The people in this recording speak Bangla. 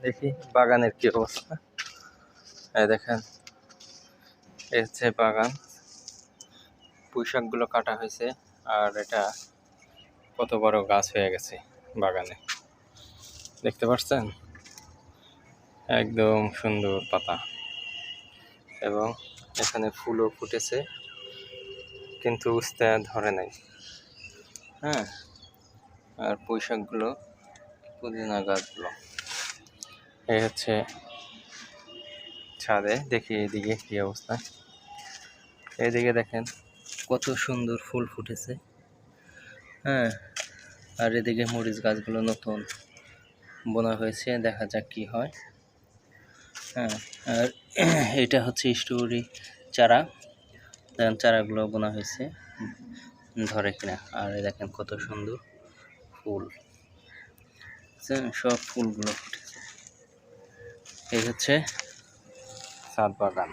দেখি বাগানের কি অবস্থা। এই দেখেন, এই হচ্ছে বাগান। পুঁইশাকগুলো কাটা হয়েছে, আর এটা কত বড় গাছ হয়ে গেছে বাগানে, দেখতে পাচ্ছেন? একদম সুন্দর পাতা, এবং এখানে ফুলও ফুটেছে, কিন্তু উস্তে ধরে নাই। হ্যাঁ, আর পুঁইশাকগুলো, পুদিনা গাছগুলো এই হচ্ছে ছাদে। দেখি এদিকে কি অবস্থা। এইদিকে দেখেন কত সুন্দর ফুল ফুটেছে। হ্যাঁ, আর এদিকে মরিচ গাছগুলো নতুন বোনা হয়েছে, দেখা যাক কি হয়। হ্যাঁ, আর এটা হচ্ছে স্ট্রবেরি চারা, দেখেন চারাগুলো বোনা হয়েছে, ধরে কিনা। আর দেখেন কত সুন্দর ফুল, সব ফুলগুলো ফুটেছে। এই হচ্ছে ছাদ বাগান।